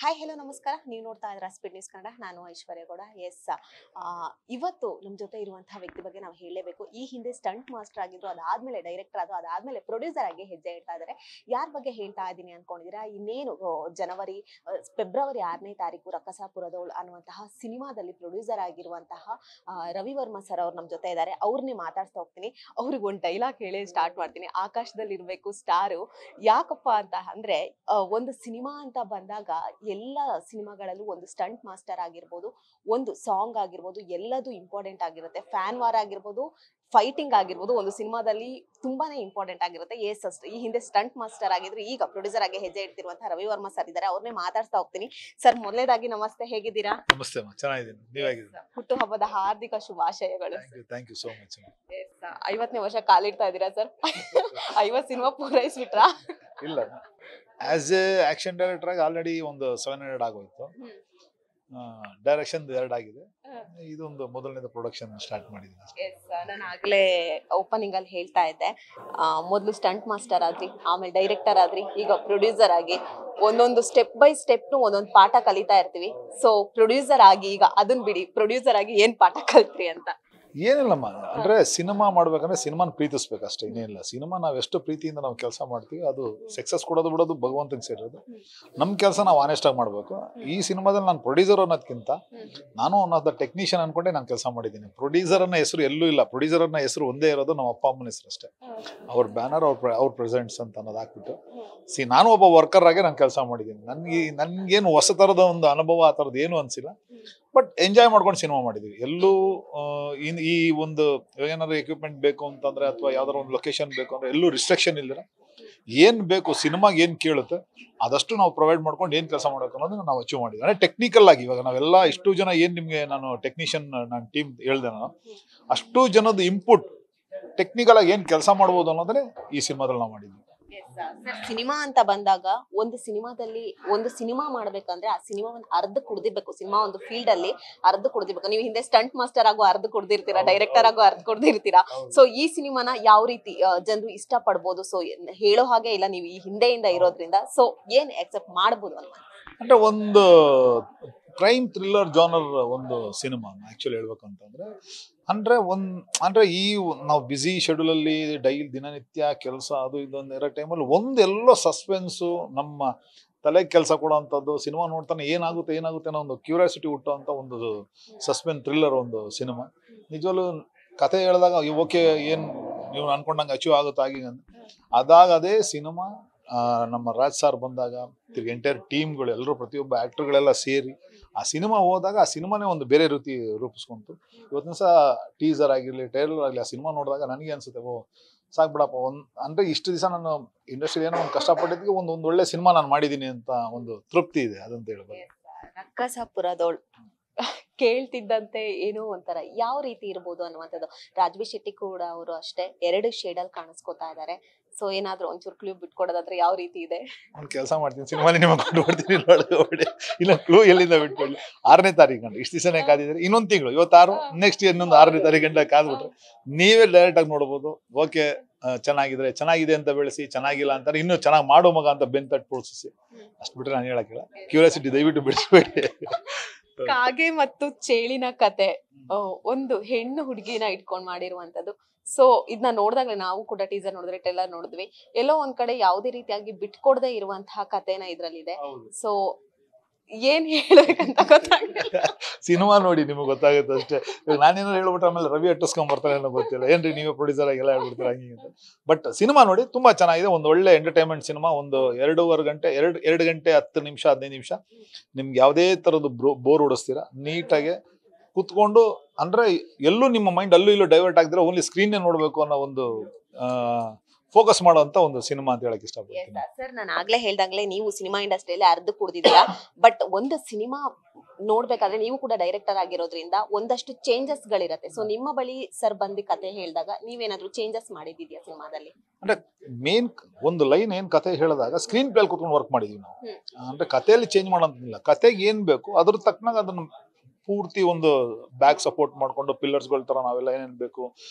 Hi hello ನಮಸ್ಕಾರ. ನೀವು ನೋಡ್ತಾ ಇದ್ದೀರಾ ಸ್ಪೀಡ್ ನ್ಯೂಸ್ ಕನ್ನಡ. ನಾನು ಐಶ್ವರ್ಯ ಗೌಡ. ಎಸ್, ಇವತ್ತು ನಮ್ಮ ಜೊತೆ ಇರುವಂತಹ ವ್ಯಕ್ತಿ ಬಗ್ಗೆ ನಾವು ಹೇಳಲೇಬೇಕು. ಈ ಹಿಂದೆ ಸ್ಟಂಟ್ ಮಾಸ್ಟರ್ ಆಗಿದ್ರು, ಅದಾದ್ಮೇಲೆ ಡೈರೆಕ್ಟರ್ ಆದ್ರು, ಅದಾದ್ಮೇಲೆ ಪ್ರೊಡ್ಯೂಸರ್ ಆಗಿ ಹೆಜ್ಜೆ ಇಡ್ತಾ ಇದ್ದಾರೆ. ಯಾರ ಬಗ್ಗೆ ಹೇಳ್ತಾ ಇದ್ದೀನಿ ಅನ್ಕೊಂಡಿದ್ದೀರಾ? ಇನ್ನೇನು ಫೆಬ್ರವರಿ 6ನೇ ತಾರೀಕು ರಕ್ಕಸಾಪುರದೋಳು ಅನ್ನುವಂತಹ ಸಿನಿಮಾದಲ್ಲಿ ಪ್ರೊಡ್ಯೂಸರ್ ಆಗಿರುವಂತಹ ರವಿ ವರ್ಮ ಸರ್ ಅವ್ರು ನಮ್ಮ ಜೊತೆ ಇದ್ದಾರೆ. ಅವ್ರನ್ನೇ ಮಾತಾಡ್ತಾ ಹೋಗ್ತೀನಿ. ಅವ್ರಿಗೆ ಒಂದು ಡೈಲಾಗ್ ಹೇಳಿ ಸ್ಟಾರ್ಟ್ ಮಾಡ್ತೀನಿ. ಆಕಾಶದಲ್ಲಿ ಇರಬೇಕು ಸ್ಟಾರು. ಯಾಕಪ್ಪ ಅಂತ ಅಂದ್ರೆ ಒಂದು ಸಿನಿಮಾ ಅಂತ ಬಂದಾಗ ಎಲ್ಲ ಸಿನಿಮಾಗಳಲ್ಲೂ ಒಂದು ಸ್ಟಂಟ್ ಮಾಸ್ಟರ್ ಆಗಿರ್ಬೋದು, ಒಂದು ಸಾಂಗ್ ಆಗಿರ್ಬೋದು, ಎಲ್ಲದೂ ಇಂಪಾರ್ಟೆಂಟ್ ಆಗಿರುತ್ತೆ. ಫ್ಯಾನ್ ವಾರ್ ಆಗಿರ್ಬೋದು, ಫೈಟಿಂಗ್ ಆಗಿರ್ಬೋದು, ಒಂದು ಸಿನಿಮಾದಲ್ಲಿ ತುಂಬಾನೇ ಇಂಪಾರ್ಟೆಂಟ್ ಆಗಿರುತ್ತೆ. ಈ ಹಿಂದೆ ಸ್ಟಂಟ್ ಮಾಸ್ಟರ್ ಆಗಿದ್ರು, ಈಗ ಪ್ರೊಡ್ಯೂಸರ್ ಆಗಿ ಹೆಜ್ಜೆ ಇಡ್ತಿರುವಂತಹ ರವಿ ವರ್ಮ ಸರ್ ಇದ್ದಾರೆ. ಅವ್ರನ್ನೇ ಮಾತಾಡ್ತಾ ಹೋಗ್ತೀನಿ. ಸರ್, ಮೊದಲನೇದಾಗಿ ನಮಸ್ತೆ, ಹೇಗಿದ್ದೀರಾ? ನಮಸ್ತೆ ಅಮ್ಮ, ಚೆನ್ನಾಗಿದ್ದೀನಿ. ನೀವು ಹೇಗಿದ್ದೀರಾ? ಹುಟ್ಟುಹಬ್ಬದ ಹಾರ್ದಿಕ ಶುಭಾಶಯಗಳು. Thank you so much. 50ನೇ ವರ್ಷ ಕಾಲಿಡ್ತಾ ಇದ್ದೀರಾ ಸರ್? 50 ಸಿನಿಮಾ ಪೂರೈಸ್ಬಿಟ್ರಾ? ಇಲ್ಲ, ಆಸ್ ಎ ಆಕ್ಷನ್ ಡೈರೆಕ್ಟರ್ ಆಗಿ ಆಲ್ರೆಡಿ ಒಂದು 700 ಆಗೋಯ್ತು. ಡೈರೆಕ್ಷನ್ 2 ಆಗಿದೆ. ಇದೊಂದು ಮೊದಲನೇದ ಪ್ರೊಡಕ್ಷನ್ ಸ್ಟಾರ್ಟ್ ಮಾಡಿದ್ದೀನಿ. ನಾನು ಆಗ್ಲೇ ಓಪನಿಂಗ್ ಅಲ್ಲಿ ಹೇಳ್ತಾ ಇದ್ದೆ, ಮೊದಲು ಸ್ಟಂಟ್ ಮಾಸ್ಟರ್ ಆದ್ರಿ, ಆಮೇಲೆ ಡೈರೆಕ್ಟರ್ ಆದ್ರಿ, ಈಗ ಪ್ರೊಡ್ಯೂಸರ್ ಆಗಿ ಒಂದೊಂದು ಸ್ಟೆಪ್ ಬೈ ಸ್ಟೆಪ್ ಒಂದೊಂದು ಪಾಠ ಕಲಿತಾ ಇರ್ತೀವಿ. ಸೊ ಪ್ರೊಡ್ಯೂಸರ್ ಆಗಿ ಈಗ ಅದನ್ನ ಬಿಡಿ, ಪ್ರೊಡ್ಯೂಸರ್ ಆಗಿ ಏನ್ ಪಾಠ ಕಲ್ತ್ರಿ ಅಂತ? ಏನಿಲ್ಲಮ್ಮ, ಅಂದ್ರೆ ಸಿನಿಮಾ ಮಾಡ್ಬೇಕಂದ್ರೆ ಸಿನಿಮಾನ ಪ್ರೀತಿಸ್ಬೇಕು ಅಷ್ಟೇ, ಇನ್ನೇನಿಲ್ಲ. ಸಿನಿಮಾ ನಾವು ಎಷ್ಟು ಪ್ರೀತಿಯಿಂದ ನಾವು ಕೆಲಸ ಮಾಡ್ತೀವಿ, ಅದು ಸಕ್ಸಸ್ ಕೊಡೋದು ಬಿಡೋದು ಭಗವಂತನಿಗೆ ಸೇರೋದು. ನಮ್ಮ ಕೆಲಸ ನಾವು ಆನೆಸ್ಟ್ ಆಗಿ ಮಾಡ್ಬೇಕು. ಈ ಸಿನಿಮಾದಲ್ಲಿ ನಾನು ಪ್ರೊಡ್ಯೂಸರ್ ಅನ್ನೋದಕ್ಕಿಂತ ನಾನು ಅನ್ನೋದು ಟೆಕ್ನಿಷಿಯನ್ ಅನ್ಕೊಂಡೆ ನಾನು ಕೆಲಸ ಮಾಡಿದ್ದೀನಿ. ಪ್ರೊಡ್ಯೂಸರ್ ಅನ್ನೋ ಹೆಸರು ಎಲ್ಲೂ ಇಲ್ಲ. ಪ್ರೊಡ್ಯೂಸರ್ ಅನ್ನೋ ಹೆಸರು ಒಂದೇ ಇರೋದು ನಮ್ಮ ಅಪ್ಪ ಅಮ್ಮನ ಹೆಸರು ಅಷ್ಟೇ. ಅವ್ರ ಬ್ಯಾನರ್, ಅವ್ರ ಪ್ರೆಸೆಂಟ್ಸ್ ಅಂತ ಅನ್ನೋದು ಹಾಕ್ಬಿಟ್ಟು ನಾನು ಒಬ್ಬ ವರ್ಕರ್ ಆಗಿ ನಾನು ಕೆಲಸ ಮಾಡಿದ್ದೀನಿ. ನನ್ಗೇನು ಹೊಸ ಥರದ ಒಂದು ಅನುಭವ ಆ ಥರದ್ದು ಏನು ಅನಿಸಿಲ್ಲ. ಬಟ್ ಎಂಜಾಯ್ ಮಾಡ್ಕೊಂಡು ಸಿನಿಮಾ ಮಾಡಿದೀವಿ. ಎಲ್ಲೂ ಈ ಒಂದು ಏನಾದ್ರು ಎಕ್ವಿಪ್ಮೆಂಟ್ ಬೇಕು ಅಂತಂದ್ರೆ ಅಥವಾ ಯಾವ್ದಾದ್ರು ಒಂದು ಲೊಕೇಶನ್ ಬೇಕು ಅಂದ್ರೆ ಎಲ್ಲೂ ರಿಸ್ಟ್ರಿಕ್ಷನ್ ಇಲ್ದಿರ ಏನ್ ಬೇಕು ಸಿನಿಮಾಗೆ ಏನ್ ಕೇಳುತ್ತೆ ಅದಷ್ಟು ನಾವು ಪ್ರೊವೈಡ್ ಮಾಡ್ಕೊಂಡು ಏನ್ ಕೆಲಸ ಮಾಡಬೇಕು ಅನ್ನೋದನ್ನ ನಾವು ಅಚೀವ್ ಮಾಡಿದ್ವಿ. ಅಂದ್ರೆ ಟೆಕ್ನಿಕಲ್ ಆಗಿ ಇವಾಗ ನಾವೆಲ್ಲ ಇಷ್ಟು ಜನ ಏನ್ ನಿಮ್ಗೆ ನಾನು ಟೆಕ್ನಿಷಿಯನ್ ನನ್ನ ಟೀಮ್ ಹೇಳ್ದೆ, ನಾನು ಅಷ್ಟು ಜನದ ಇಂಪುಟ್ ಟೆಕ್ನಿಕಲ್ ಆಗಿ ಏನ್ ಕೆಲಸ ಮಾಡ್ಬೋದು ಅನ್ನೋದನ್ನೇ ಈ ಸಿನಿಮಾದಲ್ಲಿ ನಾವು ಮಾಡಿದ್ವಿ. ಸಿನಿಮಾ ಅಂತ ಬಂದಾಗ ಒಂದು ಸಿನಿಮಾ ಮಾಡ್ಬೇಕಂದ್ರೆ ಆ ಸಿನಿಮಾವನ್ನು ಅರ್ಧ ಕುಡ್ದಿರ್ಬೇಕು. ಸಿನಿಮಾ ಒಂದು ಫೀಲ್ಡ್ ಅಲ್ಲಿ ಅರ್ಧ ಕುಡ್ದಿರ್ಬೇಕು. ನೀವು ಹಿಂದೆ ಸ್ಟಂಟ್ ಮಾಸ್ಟರ್ ಆಗೋ ಅರ್ಧ ಕುಡ್ದಿರ್ತೀರಾ, ಡೈರೆಕ್ಟರ್ ಆಗೋ ಅರ್ಧ ಕುಡ್ದಿರ್ತೀರಾ. ಸೊ ಈ ಸಿನಿಮಾನ ಯಾವ ರೀತಿ ಜನರು ಇಷ್ಟ ಪಡ್ಬೋದು? ಸೊ ಹೇಳೋ ಹಾಗೆ ಇಲ್ಲ, ನೀವು ಈ ಹಿಂದೆಯಿಂದ ಇರೋದ್ರಿಂದ ಸೊ ಏನ್ ಎಕ್ಸೆಪ್ಟ್ ಮಾಡ್ಬೋದು ಅಂತ? ಅಂದ್ರೆ ಒಂದು ಕ್ರೈಮ್ ಥ್ರಿಲ್ಲರ್ ಜಾನರ್ ಒಂದು ಸಿನಿಮಾ ಆಕ್ಚುಲಿ ಹೇಳ್ಬೇಕಂತಂದ್ರೆ ಅಂದ್ರೆ ಈ ನಾವು ಬಿಸಿ ಶೆಡ್ಯೂಲ್ ಅಲ್ಲಿ ದಿನನಿತ್ಯ ಕೆಲಸ ಅದು ಇದೊಂದು ಇರೋ ಟೈಮಲ್ಲಿ ಒಂದೆಲ್ಲೋ ಸಸ್ಪೆನ್ಸು ನಮ್ಮ ತಲೆ ಕೆಲಸ ಕೊಡೋವಂಥದ್ದು, ಸಿನಿಮಾ ನೋಡ್ತಾನೆ ಏನಾಗುತ್ತೆ ಅನ್ನೋ ಒಂದು ಕ್ಯೂರಿಯಾಸಿಟಿ ಹುಟ್ಟುವಂಥ ಒಂದು ಸಸ್ಪೆನ್ಸ್ ಥ್ರಿಲ್ಲರ್ ಒಂದು ಸಿನಿಮಾ. ನಿಜವಲ್ಲೂ ಕತೆ ಹೇಳಿದಾಗ ಓಕೆ ಏನು ನೀವು ಅನ್ಕೊಂಡಂಗೆ ಅಚೀವ್ ಆಗುತ್ತೆ ಆಗಿ ಅದೇ ಸಿನಿಮಾ ನಮ್ಮ ರಾಜ್ ಸಾರ್ ಬಂದಾಗ ತಿರ್ಗಿ ಎಂಟೈರ್ ಟೀಮ್ಗಳು ಎಲ್ಲರೂ ಪ್ರತಿಯೊಬ್ಬ ಆಕ್ಟರ್ಗಳೆಲ್ಲ ಸೇರಿ ಆ ಸಿನಿಮಾ ಹೋದಾಗ ಆ ಸಿನಿಮಾನೇ ಒಂದು ಬೇರೆ ರೀತಿ ರೂಪಿಸ್ಕೊಂತು. ಇವತ್ತಿನ ಸಹ ಟೀಸರ್ ಆಗಿರಲಿ, ಟ್ರೈಲರ್ ಆಗಲಿ, ಆ ಸಿನಿಮಾ ನೋಡಿದಾಗ ನನಗೆ ಅನ್ಸುತ್ತೆ, ಓ ಸಾಕು ಬಿಡಪ್ಪ, ಅಂದ್ರೆ ಇಷ್ಟು ದಿವಸ ನಾನು ಇಂಡಸ್ಟ್ರಿ ಏನೋ ಒಂದು ಕಷ್ಟಪಟ್ಟಿದ್ದಕ್ಕೆ ಒಂದು ಒಳ್ಳೆ ಸಿನಿಮಾ ನಾನು ಮಾಡಿದ್ದೀನಿ ಅಂತ ಒಂದು ತೃಪ್ತಿ ಇದೆ, ಅದಂತ ಹೇಳ್ಬೋದು. ರಕ್ಕಸಾಪುರದೋಳು ಕೇಳ್ತಿದ್ದಂತೆ ಏನೋ ಒಂಥರ ಯಾವ ರೀತಿ ಇರ್ಬೋದು ಅನ್ನುವಂಥದ್ದು. ರಾಜ್ಬಿ ಶೆಟ್ಟಿ ಕೂಡ ಅವರು ಅಷ್ಟೇ 2 ಶೇಡಲ್ಲಿ ಕಾಣಿಸ್ಕೊತಾ ಇದ್ದಾರೆ. ಸೊ ಏನಾದ್ರು ಒಂಚೂರು ಕ್ಲೂ ಬಿಟ್ಕೊಡೋದಾದ್ರೆ ಯಾವ ರೀತಿ ಇದೆ? ಒಂದು ಕೆಲಸ ಮಾಡ್ತೀನಿ, ಸಿನಿಮಾಲಿ ನಿಮಗೆ ಕೊಂಡು ಕೊಡ್ತೀನಿ, ಇಲ್ಲ ಕ್ಲೂ ಎಲ್ಲಿಂದ ಬಿಟ್ಕೊಳ್ಳಿ. 6ನೇ ತಾರೀಕು ಗಂಟೆ ಇಷ್ಟು ದಿವಸನೇ ಕಾದಿದ್ರೆ, ಇನ್ನೊಂದು ತಿಂಗಳು, ಇವತ್ತು 6, ನೆಕ್ಸ್ಟ್ ಇನ್ನೊಂದು 6ನೇ ತಾರೀಕು ಗಂಟೆ ಕಾದ್ಬಿಟ್ರೆ ನೀವೇ ಡೈರೆಕ್ಟ್ ಆಗಿ ನೋಡ್ಬೋದು. ಓಕೆ ಚೆನ್ನಾಗಿದೆ ಅಂತ ಬೆಳೆಸಿ, ಚೆನ್ನಾಗಿಲ್ಲ ಅಂತಾರೆ ಇನ್ನೂ ಚೆನ್ನಾಗಿ ಮಾಡೋ ಮಗ ಅಂತ ಬೆನ್ ತಟ್ಟು ಪೋಷಿಸಿ, ಅಷ್ಟು ಬಿಟ್ರೆ ನಾನು ಹೇಳಕ್ಕಿಲ್ಲ. ಕ್ಯೂರಿಯಾಸಿಟಿ ದಯವಿಟ್ಟು ಬಿಡಿಸ್ಬೇಡಿ. ಕಾಗೆ ಮತ್ತು ಚೇಳಿನ ಕತೆ, ಒಂದು ಹೆಣ್ಣು ಹುಡುಗಿನ ಇಟ್ಕೊಂಡ್ ಮಾಡಿರುವಂತದ್ದು. ಸೊ ಇದನ್ನ ನೋಡಿದಾಗ್ಲೇ ನಾವು ಕೂಡ ಟೀಸರ್ ನೋಡಿದ್ರೆ, ಟ್ರೇಲರ್ ನೋಡಿದ್ವಿ, ಎಲ್ಲೋ ಒಂದ್ ಕಡೆ ಯಾವುದೇ ರೀತಿಯಾಗಿ ಬಿಟ್ಕೊಡದೆ ಇರುವಂತಹ ಕಥೆನ ಇದ್ರಲ್ಲಿದೆ. ಸೊ ಏನ್ ಹೇಳ್ಬೇಕಂತ ಗೊತ್ತಾಗ್ತಿಲ್ಲ. ಸಿನಿಮಾ ನೋಡಿ ನಿಮ್ಗೆ ಗೊತ್ತಾಗುತ್ತೆ ಅಷ್ಟೇ. ಇವಾಗ ನಾನೇನಾದ್ರು ಹೇಳ್ಬಿಟ್ರೆ ಆಮೇಲೆ ರವಿ ಅಟ್ಟಿಸ್ಕೊಂಡ್ ಬರ್ತಾರೆ ಅನ್ನೋ ಗೊತ್ತಿಲ್ಲ, ಏನ್ರಿ ನೀವೇ ಪ್ರೊಡ್ಯೂಸರ್ ಆಗಿ ಎಲ್ಲ ಹೇಳ್ಬಿಡ್ತಾರೆ ಹಂಗೆ ಅಂತ. ಬಟ್ ಸಿನಿಮಾ ನೋಡಿ ತುಂಬಾ ಚೆನ್ನಾಗಿದೆ. ಒಂದು ಒಳ್ಳೆ ಎಂಟರ್ಟೈನ್ಮೆಂಟ್ ಸಿನಿಮಾ. ಒಂದು 2.5 ಗಂಟೆ, 2 ಗಂಟೆ 10 ನಿಮಿಷ 15 ನಿಮಿಷ ನಿಮ್ಗೆ ಯಾವುದೇ ತರದ್ದು ಬೋರ್ ಹೊಡಿಸ್ತೀರಾ, ನೀಟಾಗಿ ಕುತ್ಕೊಂಡು, ಅಂದ್ರೆ ಎಲ್ಲೂ ನಿಮ್ಮ ಮೈಂಡ್ ಅಲ್ಲೂ ಇಲ್ಲೂ ಡೈವರ್ಟ್ ಆಗ್ದಿರ ಓನ್ಲಿ ಸ್ಕ್ರೀನ್ ನೋಡ್ಬೇಕು ಅನ್ನೋ ಒಂದು ಫೋಕಸ್ ಮಾಡುವಂತ ಒಂದು ಸಿನಿಮಾ ಅಂತ ಹೇಳಕ್ ಇಷ್ಟಪಡ್ತೀನಿ. ಸರ್, ನಾನು ಆಗ್ಲೇ ಹೇಳ್ದಂಗ್ಲೆ ನೀವು ಸಿನಿಮಾ ಇಂಡಸ್ಟ್ರಿಯಲ್ಲಿ ಅರ್ಧ ಕುಡ್ದಿದ್ದೀರಾ. ಬಟ್ ಒಂದು ಸಿನಿಮಾ ನೋಡ್ಬೇಕಾದ್ರೆ ನೀವು ಕೂಡ ಡೈರೆಕ್ಟರ್ ಆಗಿರೋದ್ರಿಂದ ಒಂದಷ್ಟು ಚೇಂಜಸ್ ಗಳಿರತ್ತೆ. ಸೊ ನಿಮ್ಮ ಬಳಿ ಸರ್ ಬಂದು ಕತೆ ಹೇಳಿದಾಗ ನೀವೇನಾದ್ರೂ ಚೇಂಜಸ್ ಮಾಡಿದ್ಯಾ ಸಿನಿಮಾದಲ್ಲಿ? ಅಂದ್ರೆ ಮೇನ್ ಒಂದು ಲೈನ್ ಏನ್ ಕತೆ ಹೇಳಿದಾಗ ಸ್ಕ್ರೀನ್ ಪ್ಲೇ ಕುತ್ಕೊಂಡು ವರ್ಕ್ ಮಾಡಿದೀವಿ ನಾವು. ಅಂದ್ರೆ ಕಥೆಯಲ್ಲಿ ಚೇಂಜ್ ಮಾಡೋಂತಿಲ್ಲ, ಕತೆಗೆ ಏನ್ ಬೇಕು ಅದ್ರ ತಕ್ಕನಾಗ ಅದನ್ನ ಪೂರ್ತಿ ಒಂದು ಬ್ಯಾಕ್ ಸಪೋರ್ಟ್ ಮಾಡ್ಕೊಂಡು ಪಿಲ್ಲರ್ಸ್ಗಳ ತರ ನಾವೆಲ್ಲ ಏನೇನ್ ಬೇಕು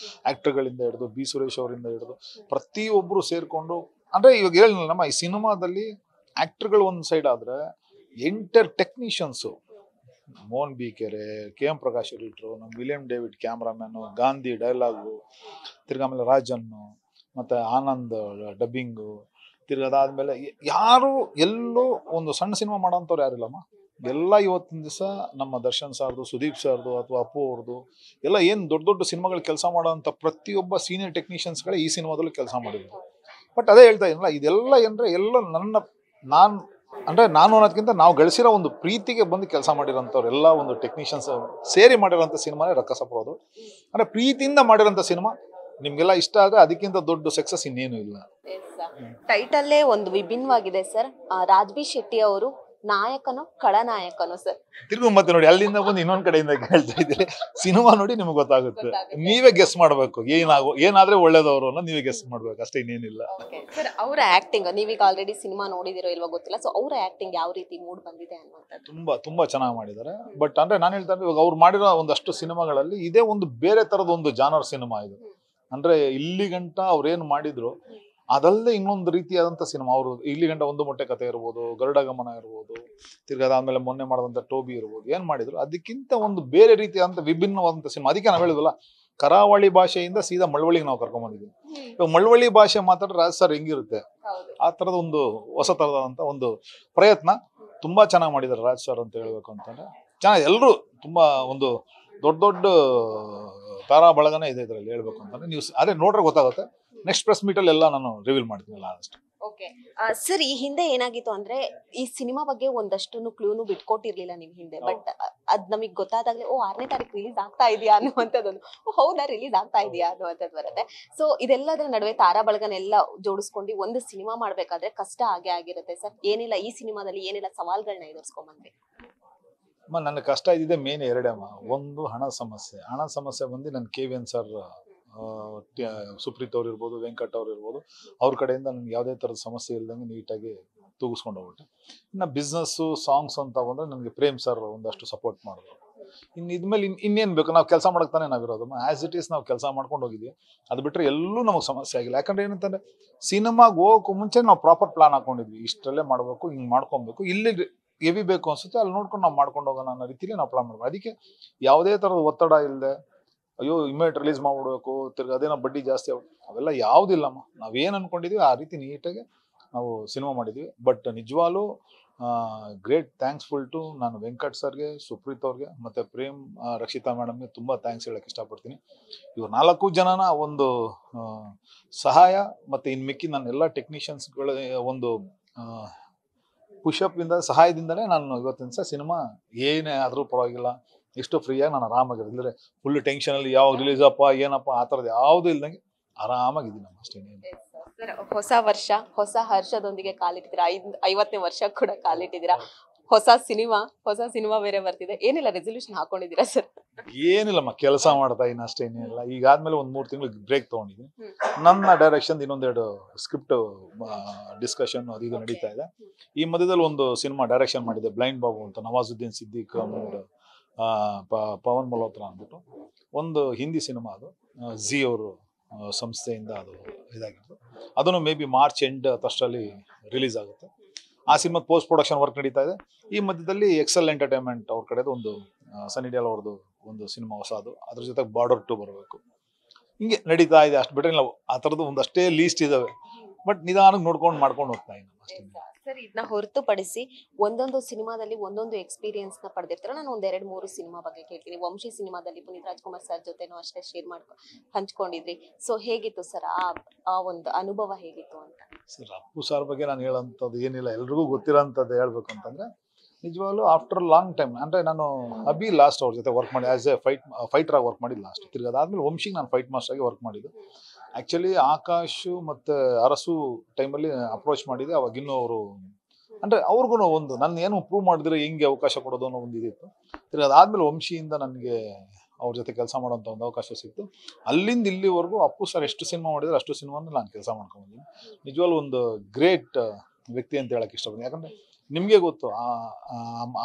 ಆಕ್ಟರ್ಗಳಿಂದ ಹಿಡಿದು ಬಿ ಸುರೇಶ್ ಅವರಿಂದ ಹಿಡಿದು ಪ್ರತಿಯೊಬ್ರು ಸೇರ್ಕೊಂಡು, ಅಂದ್ರೆ ಇವಾಗ ಹೇಳಿಲ್ಲ ನಮ್ಮ ಈ ಸಿನಿಮಾದಲ್ಲಿ ಆಕ್ಟರ್ಗಳು ಒಂದ್ ಸೈಡ್ ಆದ್ರೆ ಎಂಟರ್ ಟೆಕ್ನಿಷಿಯನ್ಸು, ಮೋಹನ್ ಬಿ ಕೆರೆ, ಕೆ ಎಂ ಪ್ರಕಾಶ್ ಎಡಿಟ್ರು, ನಮ್ಮ William David cameraman, Gandhi dialogue, ತಿರ್ಗಾ ಆಮೇಲೆ ರಾಜನ್ನು, ಮತ್ತು ಆನಂದ್ ಡಬ್ಬಿಂಗು, ತಿರ್ಗದಾದ್ಮೇಲೆ ಯಾರು ಎಲ್ಲೂ ಒಂದು ಸಣ್ಣ ಸಿನಿಮಾ ಮಾಡೋಂಥವ್ರು ಯಾರಿಲ್ಲಮ್ಮ. ಎಲ್ಲ ಇವತ್ತಿನ ದಿವಸ ನಮ್ಮ ದರ್ಶನ್ ಸರ್ದು, ಸುದೀಪ್ ಸರ್ದು ಅಥವಾ ಅಪ್ಪು ಅವ್ರದ್ದು ಎಲ್ಲ ಏನು ದೊಡ್ಡ ದೊಡ್ಡ ಸಿನಿಮಾಗಳು ಕೆಲಸ ಮಾಡೋಂಥ ಪ್ರತಿಯೊಬ್ಬ ಸೀನಿಯರ್ ಟೆಕ್ನಿಷಿಯನ್ಸ್ಗಳೇ ಈ ಸಿನಿಮಾದಲ್ಲೂ ಕೆಲಸ ಮಾಡಿದ್ರು. ಬಟ್ ಅದೇ ಹೇಳ್ತಾ ಇದ್ದೀನಲ್ಲ, ಇದೆಲ್ಲ ಏನಂದರೆ ಎಲ್ಲ ನಾನು ಅನ್ನೋದಕ್ಕಿಂತ ನಾವು ಗಳಿಸಿರೋ ಒಂದು ಪ್ರೀತಿಗೆ ಬಂದು ಕೆಲಸ ಮಾಡಿರೋಂಥವ್ರು ಎಲ್ಲ ಒಂದು ಟೆಕ್ನಿಷಿಯನ್ಸ್ ಸೇರಿ ಮಾಡಿರೋಂಥ ಸಿನಿಮಾನೇ ರಕ್ಕಸಪುರೋದು. ಅಂದರೆ ಪ್ರೀತಿಯಿಂದ ಮಾಡಿರೋಂಥ ಸಿನಿಮಾ ನಿಮಗೆಲ್ಲ ಇಷ್ಟ ಆದರೆ ಅದಕ್ಕಿಂತ ದೊಡ್ಡ ಸಕ್ಸಸ್ ಇನ್ನೇನು ಇಲ್ಲ. ಟೈಟಲ್ಲೇ ಒಂದು ವಿಭಿನ್ನವಾಗಿದೆ ಸರ್. ರಾಜ್ಬಿ ಶೆಟ್ಟಿ ಅವರು ನಾಯಕನೋ ಖಳನಾಯಕನೋ ಸರ್? ತಿರುಗು ಮತ್ತೆ ನೋಡಿ, ಅಲ್ಲಿಂದ ಬಂದು ಇನ್ನೊಂದ್ ಕಡೆಯಿಂದ ಹೇಳ್ತಾ ಇದ್ದೀರಿ. ಸಿನಿಮಾ ನೋಡಿ ನಿಮ್ಗೆ ಗೊತ್ತಾಗುತ್ತೆ, ನೀವೇ ಗೆಸ್ ಮಾಡ್ಬೇಕು ಏನಾದ್ರೆ ಒಳ್ಳೇದವರು ಅನ್ನೋ ನೀವೇ ಗೆಸ್ ಮಾಡ್ಬೇಕು, ಅಷ್ಟೇ, ಇನ್ನೇನಿಲ್ಲ. ಸರ್, ಅವರ ಆಕ್ಟಿಂಗ್ ನೀವೀಗ ಆಲ್ರೆಡಿ ಸಿನಿಮಾ ನೋಡಿದಿರೋ ಇಲ್ವೋ ಗೊತ್ತಿಲ್ಲ, ಸೊ ಅವರ ಆಕ್ಟಿಂಗ್ ಯಾವ ರೀತಿ ಮೂಡ್ ಬಂದಿದೆ ಅನ್ನುವಂಥದ್ದು? ತುಂಬಾ ಚೆನ್ನಾಗಿ ಮಾಡಿದ್ದಾರೆ. ಬಟ್ ಅಂದ್ರೆ ನಾನು ಹೇಳ್ತಾ ಇವಾಗ ಅವ್ರು ಮಾಡಿರೋ ಒಂದಷ್ಟು ಸಿನಿಮಾಗಳಲ್ಲಿ ಇದೇ ಒಂದು ಬೇರೆ ತರದ ಒಂದು ಜಾನರ್ ಸಿನಿಮಾ ಇದು. ಅಂದ್ರೆ ಇಲ್ಲಿ ಗಂಟ ಅವ್ರೇನು ಮಾಡಿದ್ರು ಅದಲ್ಲದೆ ಇನ್ನೊಂದು ರೀತಿಯಾದಂಥ ಸಿನಿಮಾ. ಅವರು ಇಲ್ಲಿ ಗಂಟ ಒಂದು ಮೊಟ್ಟೆ ಕಥೆ ಇರ್ಬೋದು, ಗರುಡ ಗಮನ ಇರ್ಬೋದು, ತಿರ್ಗಾದಾದ್ಮೇಲೆ ಮೊನ್ನೆ ಮಾಡಿದಂಥ ಟೋಬಿ ಇರ್ಬೋದು, ಏನು ಮಾಡಿದ್ರು ಅದಕ್ಕಿಂತ ಒಂದು ಬೇರೆ ರೀತಿಯಾದಂಥ ವಿಭಿನ್ನವಾದಂಥ ಸಿನಿಮಾ. ಅದಕ್ಕೆ ನಾವು ಹೇಳಿದ್ವಲ್ಲ, ಕರಾವಳಿ ಭಾಷೆಯಿಂದ ಸೀದಾ ಮಳವಳ್ಳಿಗೆ ನಾವು ಕರ್ಕೊಂಡ್ಬಂದಿದ್ದೀವಿ. ಇವಾಗ ಮಳವಳ್ಳಿ ಭಾಷೆ ಮಾತಾಡಿದ್ರೆ ರಾಜ್ ಸರ್ ಹೆಂಗಿರುತ್ತೆ ಆ ಥರದ ಒಂದು ಹೊಸ ಥರದಂಥ ಒಂದು ಪ್ರಯತ್ನ ತುಂಬ ಚೆನ್ನಾಗಿ ಮಾಡಿದ್ದಾರೆ ರಾಜ್ ಸರ್ ಅಂತ ಹೇಳ್ಬೇಕು ಅಂತಂದರೆ. ಚೆನ್ನಾಗಿ ಎಲ್ಲರೂ ತುಂಬ ಒಂದು ದೊಡ್ಡ ದೊಡ್ಡ ತಾರಾ ಬಳಗನೇ ಇದೆ ಇದರಲ್ಲಿ ಹೇಳ್ಬೇಕು ಅಂತಂದರೆ. ನೀವು ಅದೇ ನೋಡ್ರೆ ಗೊತ್ತಾಗುತ್ತೆ. ನೆಕ್ಸ್ಟ್ ಪ್ರೆಸ್ ಮೀಟಲ್ಲಿ ಎಲ್ಲ ನಾನು ರಿವೀಲ್ ಮಾಡ್ತೀನಲ್ಲ ಅಷ್ಟು. ಓಕೆ ಸರ್, ಈ ಹಿಂದೆ ಏನಾಗಿತ್ತು ಅಂದ್ರೆ ಈ ಸಿನಿಮಾ ಬಗ್ಗೆ ಒಂದಷ್ಟು ಕ್ಲೂನು ಬಿಟ್ಕೊಟ್ಟಿರ್ಲಿಲ್ಲ ನೀವು ಹಿಂದೆ. ಬಟ್ ಅದ್ ನಮಗ್ ಗೊತ್ತಾದಾಗ್ಲೇ 6ನೇ ತಾರೀಕು ರಿಲೀಸ್ ಆಗ್ತಾ ಇದೆಯಾ ಅನ್ನುವಂಥದ್ದೊಂದು, ಹೌದಾ ರಿಲೀಸ್ ಆಗ್ತಾ ಇದೆಯಾ ಅನ್ನುವಂಥದ್ದು ಬರುತ್ತೆ. ಸೊ ಇದೆಲ್ಲದರ ನಡುವೆ ತಾರಾ ಬಳಗನೆಲ್ಲ ಜೋಡಿಸ್ಕೊಂಡು ಒಂದು ಸಿನಿಮಾ ಮಾಡ್ಬೇಕಾದ್ರೆ ಕಷ್ಟ ಆಗೇ ಆಗಿರುತ್ತೆ ಸರ್. ಏನಿಲ್ಲ, ಈ ಸಿನಿಮಾದಲ್ಲಿ ಏನೆಲ್ಲ ಸವಾಲ್ಗಳನ್ನ ಎದುರಿಸ್ಕೊಂಡ್ ಬಂದ್ರಿ? ನನ್ನ ಕಷ್ಟ ಇದ್ದಿದೆ ಮೇನ್ ಎರಡೇಮ್ಮ. ಒಂದು ಹಣ ಸಮಸ್ಯೆ ಬಂದು ನನ್ನ KVN ಸರ್, ಸುಪ್ರೀತ್ ಅವ್ರು ಇರ್ಬೋದು, ವೆಂಕಟ್ ಅವ್ರು ಇರ್ಬೋದು, ಅವ್ರ ಕಡೆಯಿಂದ ನನಗೆ ಯಾವುದೇ ಥರದ ಸಮಸ್ಯೆ ಇಲ್ದಂಗೆ ನೀಟಾಗಿ ತೂಗಿಸ್ಕೊಂಡು ಹೋಗ್ಬಿಟ್ಟೆ. ಇನ್ನು ಬಿಸ್ನೆಸ್ಸು ಸಾಂಗ್ಸ್ ಅಂತ ಬಂದರೆ ನನಗೆ ಪ್ರೇಮ್ ಸರ್ ಒಂದಷ್ಟು ಸಪೋರ್ಟ್ ಮಾಡಿದ್ರು. ಇನ್ನು ಇದ್ಮೇಲೆ ಇನ್ನೇನು ಬೇಕು, ನಾವು ಕೆಲಸ ಮಾಡೋಕೆ ತಾನೇ ನಾವಿರೋದು. ಆ್ಯಸ್ ಇಟ್ ಈಸ್ ನಾವು ಕೆಲಸ ಮಾಡ್ಕೊಂಡು ಹೋಗಿದ್ವಿ. ಅದು ಬಿಟ್ಟರೆ ಎಲ್ಲೂ ನಮಗೆ ಸಮಸ್ಯೆ ಆಗಿಲ್ಲ. ಯಾಕಂದರೆ ಏನಂತಂದರೆ ಸಿನಿಮಾಗೆ ಹೋಗೋಕ್ಕೂ ಮುಂಚೆ ನಾವು ಪ್ರಾಪರ್ ಪ್ಲಾನ್ ಹಾಕೊಂಡಿದ್ವಿ. ಇಷ್ಟರಲ್ಲೇ ಮಾಡಬೇಕು, ಹಿಂಗೆ ಮಾಡ್ಕೊಬೇಕು, ಇಲ್ಲಿ ಎವಿ ಬೇಕು ಅನ್ಸುತ್ತೆ ಅಲ್ಲಿ ನೋಡ್ಕೊಂಡು ನಾವು ಮಾಡ್ಕೊಂಡು ಹೋಗೋಣ ಅನ್ನೋ ರೀತಿಲಿ ನಾವು ಪ್ಲಾನ್ ಮಾಡ್ಬೇಕು. ಅದಕ್ಕೆ ಯಾವುದೇ ಥರದ ಒತ್ತಡ ಇಲ್ಲದೆ, ಅಯ್ಯೋ ಇಮ್ಮಿಡಿಯೇಟ್ ರಿಲೀಸ್ ಮಾಡ್ಬಿಡ್ಬೇಕು, ತಿರ್ಗಿ ಅದೇನೋ ಬಡ್ಡಿ ಜಾಸ್ತಿ ಅವೆಲ್ಲ ಯಾವುದಿಲ್ಲಮ್ಮ. ನಾವೇನು ಅಂದ್ಕೊಂಡಿದ್ವಿ ಆ ರೀತಿ ನೀಟಾಗಿ ನಾವು ಸಿನಿಮಾ ಮಾಡಿದ್ವಿ. ಬಟ್ ನಿಜವಾಗ್ಲೂ ಗ್ರೇಟ್ ಥ್ಯಾಂಕ್ಸ್ಫುಲ್ ಟು ನಾನು ವೆಂಕಟ್ ಸರ್ಗೆ, ಸುಪ್ರೀತ್ ಅವ್ರಿಗೆ, ಮತ್ತು ಪ್ರೇಮ್, ರಕ್ಷಿತಾ ಮೇಡಮ್ಗೆ ತುಂಬ ಥ್ಯಾಂಕ್ಸ್ ಹೇಳೋಕ್ಕೆ ಇಷ್ಟಪಡ್ತೀನಿ. ಇವ್ರು 4 ಜನನ ಒಂದು ಸಹಾಯ ಮತ್ತು ಇನ್ನು ಮಿಕ್ಕಿ ನನ್ನ ಎಲ್ಲ ಟೆಕ್ನಿಷಿಯನ್ಸ್ಗಳ ಒಂದು ಪುಷಪ್ ಇಂದ ಸಹಾಯದಿಂದಲೇ ನಾನು ಇವತ್ತಿನ ದಿವಸ ಸಿನಿಮಾ ಏನೇ ಆದರೂ ಪರವಾಗಿಲ್ಲ, ಎಷ್ಟು ಫ್ರೀಯಾಗಿ ನಾನು ಆರಾಮಾಗಿರೋದು. ಇಲ್ಲದ್ರೆ ಫುಲ್ ಟೆನ್ಷನಲ್ಲಿ ಯಾವಾಗ ರಿಲೀಸ್ ಅಪ್ಪ ಏನಪ್ಪ ಆ ಥರದ್ದು ಯಾವುದೂ ಇಲ್ದಂಗೆ ಆರಾಮಾಗಿದ್ದೀನಿ ಅಷ್ಟೇ. ಹೊಸ ವರ್ಷ, ಹೊಸ ಹರ್ಷದೊಂದಿಗೆ ಕಾಲಿಟ್ಟಿದ್ದೀರಾ. 50ನೇ ವರ್ಷ ಕೂಡ ಕಾಲಿಟ್ಟಿದ್ದೀರಾ. ಹೊಸ ಸಿನಿಮಾ ಬೇರೆ ಬರ್ತಿದೆ. ಏನಿಲ್ಲ ರೆಸಲ್ಯೂಷನ್ ಹಾಕೊಂಡಿದ್ದೀರಾ ಸರ್? ಏನಿಲ್ಲಮ್ಮ, ಕೆಲಸ ಮಾಡ್ತಾ ಇದ್ದೀನಿ ಅಷ್ಟೇ, ಏನಿಲ್ಲ. ಈಗಾದ್ಮೇಲೆ ಒಂದು 3 ತಿಂಗಳು ಬ್ರೇಕ್ ತೊಗೊಂಡಿದ್ದೀನಿ. ನನ್ನ ಡೈರೆಕ್ಷನ್ ಇನ್ನೊಂದೆರಡು ಸ್ಕ್ರಿಪ್ಟ್ ಡಿಸ್ಕಷನ್ ಅದು ಇದು ನಡೀತಾ ಇದೆ. ಈ ಮಧ್ಯದಲ್ಲಿ ಒಂದು ಸಿನಿಮಾ ಡೈರೆಕ್ಷನ್ ಮಾಡಿದೆ, ಬ್ಲೈಂಡ್ ಬಾಬು ಅಂತ, ನವಾಜುದ್ದೀನ್ ಸಿದ್ದಿಕ್ ಅಂಡ್ ಪವನ್ ಮಲ್ಹೋತ್ರಾ ಅಂದ್ಬಿಟ್ಟು ಒಂದು ಹಿಂದಿ ಸಿನಿಮಾ. ಅದು ಜಿ ಅವರು ಸಂಸ್ಥೆಯಿಂದ ಅದು ಇದಾಗಿತ್ತು. ಅದನ್ನು ಮೇ ಬಿ ಮಾರ್ಚ್ ಎಂಡ್ ಅಷ್ಟರಲ್ಲಿ ರಿಲೀಸ್ ಆಗುತ್ತೆ. ಆ ಸಿನಿಮಾ ಪೋಸ್ಟ್ ಪ್ರೊಡಕ್ಷನ್ ವರ್ಕ್ ನಡೀತಾ ಇದೆ. ಈ ಮಧ್ಯದಲ್ಲಿ ಎಕ್ಸೆಲ್ ಎಂಟರ್ಟೈನ್ಮೆಂಟ್ ಅವ್ರ ಕಡೆದು ಒಂದು ಸನ್ನಿ ಡಿಯೋಲ್ ಅವ್ರದ್ದು ಒಂದು ಸಿನಿಮಾ ಹೊಸದು, ಅದ್ರ ಜೊತೆಗೆ ಬಾರ್ಡರ್ 2 ಬರಬೇಕು. ಹಿಂಗೆ ನಡೀತಾ ಇದೆ. ಅಷ್ಟು ಬಿಟ್ಟರೆ ನಾವು ಆ ಥರದ್ದು ಒಂದಷ್ಟೇ ಲೀಸ್ಟ್ ಇದ್ದಾವೆ. ಬಟ್ ನಿಧಾನಕ್ಕೆ ನೋಡ್ಕೊಂಡು ಮಾಡ್ಕೊಂಡು ಹೋಗ್ತಾ ಇದ್ದೀನಿ ಅಷ್ಟೇ. ಸರ್, ಇದನ್ನ ಹೊರತುಪಡಿಸಿ ಒಂದೊಂದು ಸಿನಿಮಾದಲ್ಲಿ ಒಂದೊಂದು ಎಕ್ಸ್ಪೀರಿಯನ್ಸ್ ನ ಪಡೆದಿರ್ತಾರೆ. ನಾನು 1-2-3 ಸಿನಿಮಾ ಬಗ್ಗೆ ಕೇಳ್ತೀನಿ. ವಂಶಿ ಸಿನಿಮಾದಲ್ಲಿ ಪುನೀತ್ ರಾಜ್ಕುಮಾರ್ ಸರ್ ಜೊತೆನೂ ಅಷ್ಟೇ ಹಂಚ್ಕೊಂಡಿದ್ರಿ. ಸೊ ಹೇಗಿತ್ತು ಸರ್ ಆ ಒಂದು ಅನುಭವ, ಹೇಗಿತ್ತು ಅಂತ? ಸರ್, ಅಪ್ಪು ಸರ್ ಬಗ್ಗೆ ನಾನು ಹೇಳೋಂಥದ್ದು ಏನಿಲ್ಲ, ಎಲ್ರಿಗೂ ಗೊತ್ತಿರೋಂಥದ್ದು ಹೇಳ್ಬೇಕು ಅಂತಂದ್ರೆ, ನಿಜವಾಗ್ಲೂ ಆಫ್ಟರ್ ಲಾಂಗ್ ಟೈಮ್ ಅಂದರೆ ನಾನು ಅಭಿ ಲಾಸ್ಟ್ ಅವ್ರ ಜೊತೆ ವರ್ಕ್ ಮಾಡಿ ಆ್ಯಸ್ ಎ ಫೈಟ್ರಾಗಿ ವರ್ಕ್ ಮಾಡಿದ್ದು ಲಾಸ್ಟ್. ತಿರ್ಗಿ ಅದಾದ್ಮೇಲೆ ವಂಶಿಗೆ ನಾನು ಫೈಟ್ ಮಾಸ್ಟರ್ ಆಗಿ ವರ್ಕ್ ಮಾಡಿದ್ದು. ಆ್ಯಕ್ಚುಲಿ ಆಕಾಶು ಮತ್ತು ಅರಸು ಟೈಮಲ್ಲಿ ಅಪ್ರೋಚ್ ಮಾಡಿದೆ. ಅವಾಗ ಇನ್ನೂ ಅವರು ಅಂದರೆ ಅವ್ರಿಗೂ ಒಂದು ನನ್ನ ಏನು ಪ್ರೂವ್ ಮಾಡಿದ್ರೆ ಹೆಂಗೆ ಅವಕಾಶ ಕೊಡೋದು ಅನ್ನೋ ಒಂದು ಇದಿತ್ತು. ತಿರ್ಗಿ ಅದಾದ್ಮೇಲೆ ವಂಶಿಯಿಂದ ನನಗೆ ಅವ್ರ ಜೊತೆ ಕೆಲಸ ಮಾಡೋಂಥ ಒಂದು ಅವಕಾಶ ಸಿಕ್ತು. ಅಲ್ಲಿಂದ ಇಲ್ಲಿವರೆಗೂ ಅಪ್ಪು ಸರ್ ಎಷ್ಟು ಸಿನಿಮಾ ಮಾಡಿದ್ರೆ ಅಷ್ಟು ಸಿನಿಮಾನ ನಾನು ಕೆಲಸ ಮಾಡ್ಕೊಂಡಿದ್ದೀನಿ. ನಿಜವಾಗ್ಲೂ ಒಂದು ಗ್ರೇಟ್ ವ್ಯಕ್ತಿ ಅಂತ ಹೇಳಕ್ಕೆ ಇಷ್ಟಪಡ್ತೀನಿ. ಯಾಕಂದರೆ ನಿಮಗೆ ಗೊತ್ತು